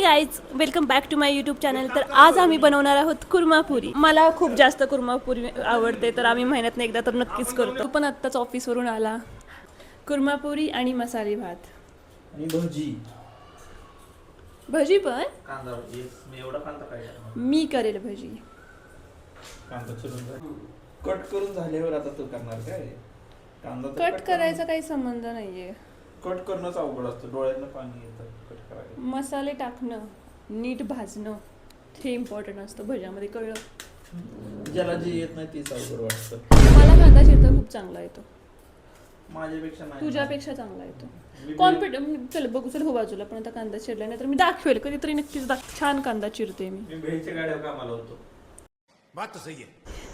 Guys, welcome back to my YouTube channel. तर आज आम्ही बनवणार आहोत कुर्मापुरी. मला खूप जास्त कुर्मापुरी आवडते, तर आम्ही महिन्यातून एकदा तर नक्कीच करतो. पण आत्ताच ऑफिसवरून आला. कुर्मापुरी आणि मसाले भात आणि भजी. भजी पण कांदा मी एवढा कांदा काय मी करेल भजी. कांदा चिरून कट करून झाल्यावर आता तू करणार काय? कांदा कट करायचा काही संबंध नाहीये. कट करणंच अवघड असतं, डोळ्यातनं पाणी येतं कट करायला. मसाले टाकणं, नीट भाजणं हे इम्पॉर्टंट असतं भज्यामध्ये, कळलं? ज्याला जे येत नाही तेच अवघड वाटतं. मला कांदा चिरता खूप चांगला येतो. माझ्यापेक्षा नाही, तुझ्यापेक्षा चांगला येतो. कॉन्फिडन्स. चल बघू, चल हो बाजूला. पण आता कांदा चिरला नाही तर मी दाखवेल कधीतरी, नक्कीच छान कांदा चिरते मी. भेळच्या गाड्यावर कामाला होतो. बात तो सही है.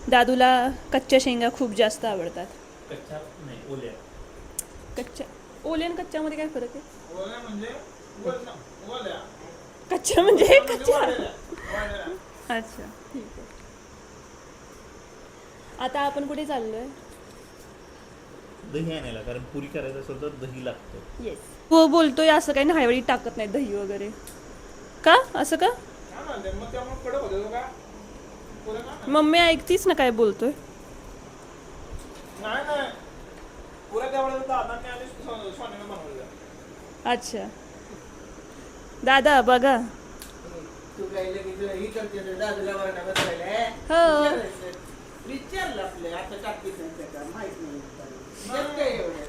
दादूला कच्च्या शेंगा खूप जास्त आवडतात. कच्च्या नाही, ओल्या. कच्च्या, ओल्या आणि कच्च्यामध्ये काय फरक आहे? ओल्या म्हणजे ओल्या. कच्च्या म्हणजे कच्च्या. अच्छा, ठीक आहे. आता आपण कुठे चाललोय? दही आणायला, कारण पुरी करायचं असेल तर दही लागतं. येस. हो बोलतोय असं काही नाही, वेळी टाकत नाही दही वगैरे. का असं का? मम्मी ऐकतीस ना काय बोलतोय? अच्छा दादा बघा. हो,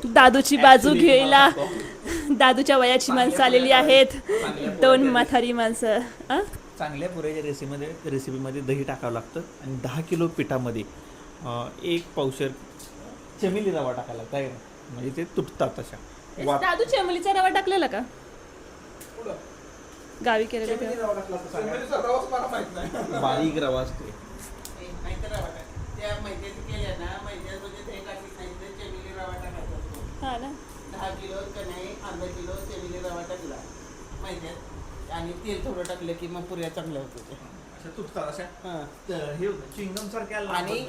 दादूची बाजू घ्यायला दादूच्या वयाची माणसं आलेली आहेत. दोन म्हातारी माणसं. चांगल्या पुऱ्याच्या रेसिपीमध्ये दही टाकावं लागतं आणि 10 किलो पिठामध्ये 1 पावशेर चमेली रवा टाकायला लागतं आहे, म्हणजे ते तुटतात अशा. दादू चमेलीचा रवा टाकलेला का गावी केलेला? बारीक रवा असते. हा ना. 10 किलो नाही, अर्धा किलो चमेली रवा टाकला मैद्यात आणि तेल थोडं टाकलं की मग पुऱ्या चांगल्या होते. अशा तुटतात अशा. हां. हे होतं चिंगम सारख्या. आणि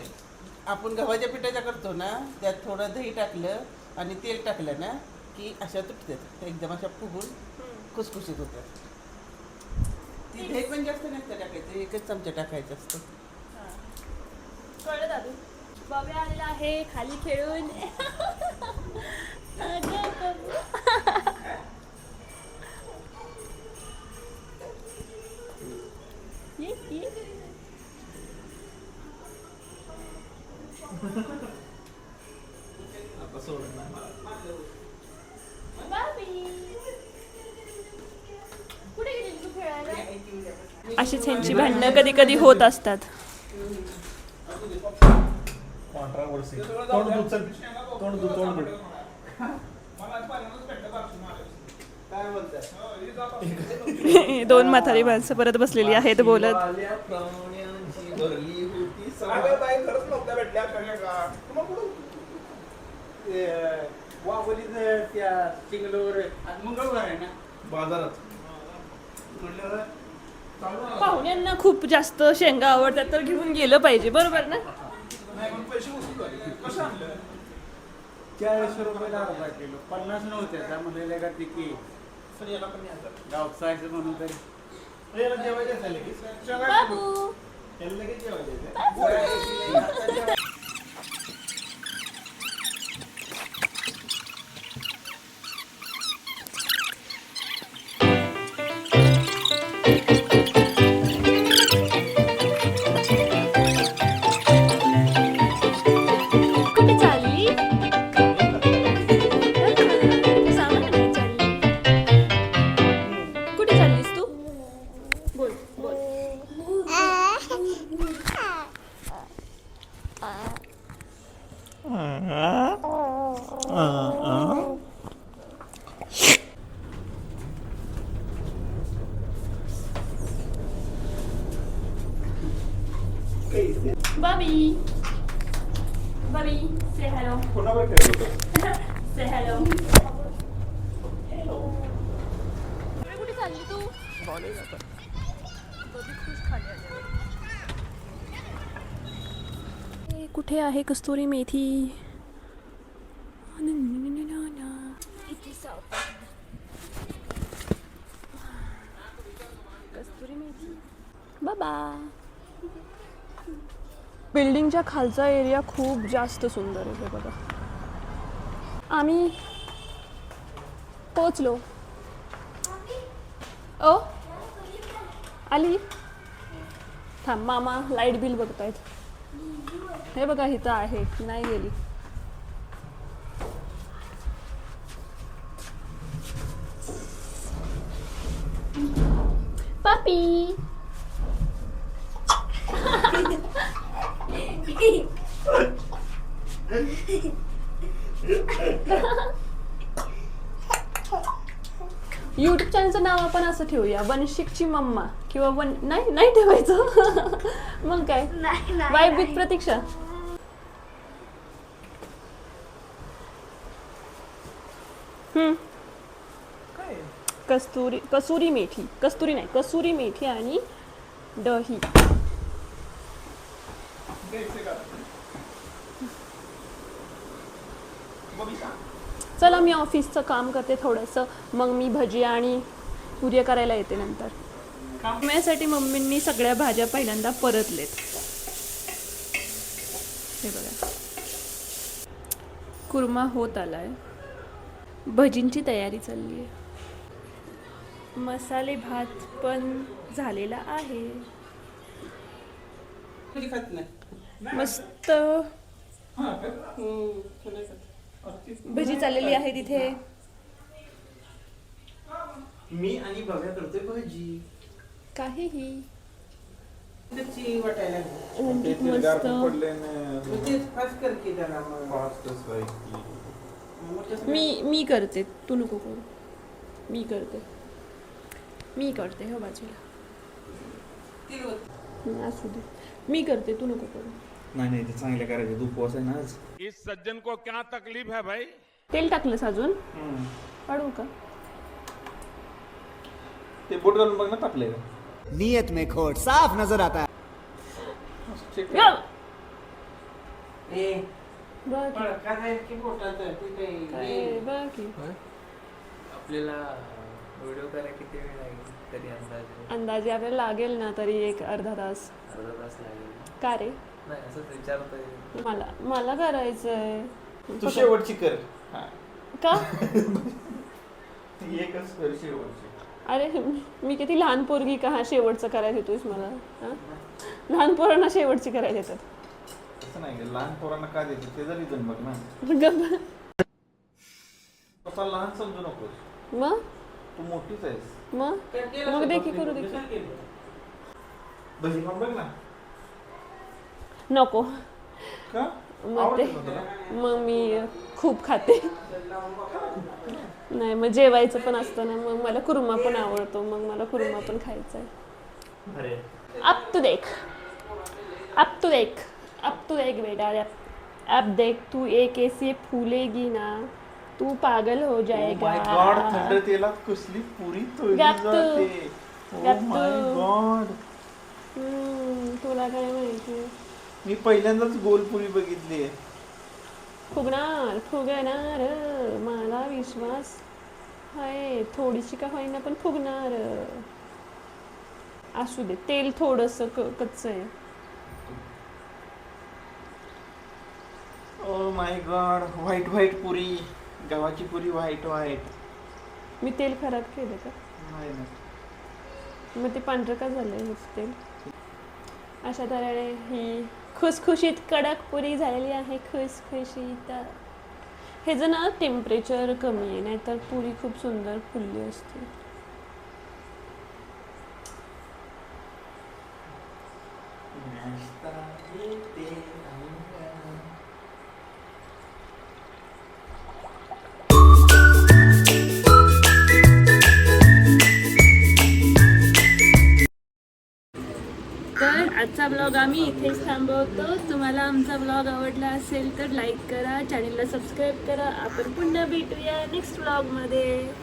आपण गव्हाच्या पिठाच्या करतो ना, त्यात थोडं दही टाकलं आणि तेल टाकलं ना की अशा तुटतात, एकदम अशा फुगून खुसखुशीत होतात. ती दही पण जास्त नसतं टाकायचं, एकच चमचा टाकायचं असतं. कळलं दादू? बाबा आलेला आहे खाली खेळून. ये ये. आता सोडत नाही मला. बाबी कुठे गेली तू खेळायला? अशीच ह्यांची भांडणं कधी कधी होत असतात. कॉन्ट्रावर्सी. तोंड दूध चल. तोंड दूध. दोन म्हातारी माणसं परत बसलेली आहेत बोलत. मंगळवार आहे ना बाजारात. पाहुण्यांना खूप जास्त शेंगा आवडतात तर घेऊन गेलं पाहिजे, बरोबर ना? 40 रुपयाला अर्धा किलो, 50 नव्हते त्यामध्ये का टिकी गावसायचं म्हणून तरी जेवायचं झालं की बाबू लगेच जेवायचं. कुठे चालली? सामान आणायला चालली. कुठे चाललीस तू? बोल बोल. Bobby. Bobby, say hello. कोणावर खेळत होतं? Say hello. कुठे चालली तू? बॉडी खुश खाली आली. कुठे आहे कस्तुरी मेथी? बाबा. बिल्डिंगच्या खालचा एरिया खूप जास्त सुंदर आहे हे बघा. आम्ही पोचलो. ओ आली. थांब, मामा लाईट बिल बघतायत. हे बघा इथं आहे, नाही गेली. पापी. यूट्यूब चॅनलचं नाव आपण असं ठेवूया, वंशिकची मम्मा किंवा नाही ठेवायचं. मग काय, वाईफ विथ प्रतीक्षा. कसुरी मेथी आणि दही. चला, मी ऑफिसचं काम करते थोडंसं, मग मी भजी आणि पुऱ्या करायला येते नंतर. कामासाठी मम्मींनी सगळ्या भाज्या पहिल्यांदा परतलेत. हे बघा, कुर्मा होत आलाय, भजींची तयारी चालली आहे. मसाले भात पण झालेला आहे. खात नाही. मस्त भजी चाललेली आहे तिथे. मी आणि भव्या करतोय भजी. काहीही त्याची वाटायला लागली. रंगीत मस्त. मग तेच फास्ट कर की जरा मग. मी करते, तू नको करू. मी करते हो बाजूला. तेल ओत. असू दे, मी करते, तू नको करू. नाही ते चांगले करायचे. तू उपवास आहे ना आज. इस सज्जन को क्या तकलीफ है भाई? तेल टाकलंस अजून? काढू का? ते बोट घालून बघ ना टाकले. नीयत में खोट साफ नजर आता है. ए बघ की. का नाही की बोटात ते काय बघ की. आपल्याला व्हिडिओ करायला किती वेळ लागेल तरी अंदाजे? अंदाजे आपल्याला लागेल ना तरी एक अर्धा तास. अर्धा तास लागेल. का रे? नाही असंच विचारतोय. मला करायचंय. तू शेवटची कर. का? एकच कर शेवटची. अरे मी किती लहान पोरगी का हा शेवटचं करायला येतोयस मला? हा? लहान पोरांना शेवटची करायला येतात. असं नाही, लहान पोरांना का देते ते जरी जण बघ ना. स्वतः लहान समजू नकोस. मग तू मोठीच आहेस. मग देखी करू दे. भजी खाऊन बघ ना. नको. का? मग ते आवडतं का तुला? मग मी खूप खाते. नाही, मग जेवायचं पण असतं ना, मग मला कुर्मा पण आवडतो, मग मला कुर्मा पण खायचा आहे. अरे अब तू देख बेटा. अब देख, तू एक ऐसे फूलेगी ना, तू पागल हो जाएगा. माय गॉड, थंड तेलात कसली पुरी तळली गप्प. जाते. गप्प. माय गॉड, तुला काय माहिती. मी पहिल्यांदाच गोलपुरी बघितली आहे. फुगणार मला विश्वास आहे. थोडीशी का होईना पण फुगणार. असू दे, तेल थोडंसं कच्चं आहे. ओ माय गॉड, व्हाईट पुरी. गव्हाची पुरी व्हाईट. मी तेल खराब केलं का? नाही ना. मग ते पांढरं का झालंय हे तेल? अशा तऱ्हेने ही खुसखुशीत कडक पुरी झालेली आहे. खुसखुशीत. हे जर ना टेम्परेचर कमी आहे, नाहीतर पुरी खूप सुंदर फुलली असते. तर आजचा ब्लॉग आम्ही इथेच थांबवतो. तुम्हाला आमचा ब्लॉग आवडला असेल तर लाईक करा, चॅनलला सबस्क्राईब करा. आपण पुन्हा भेटूया नेक्स्ट ब्लॉगमध्ये.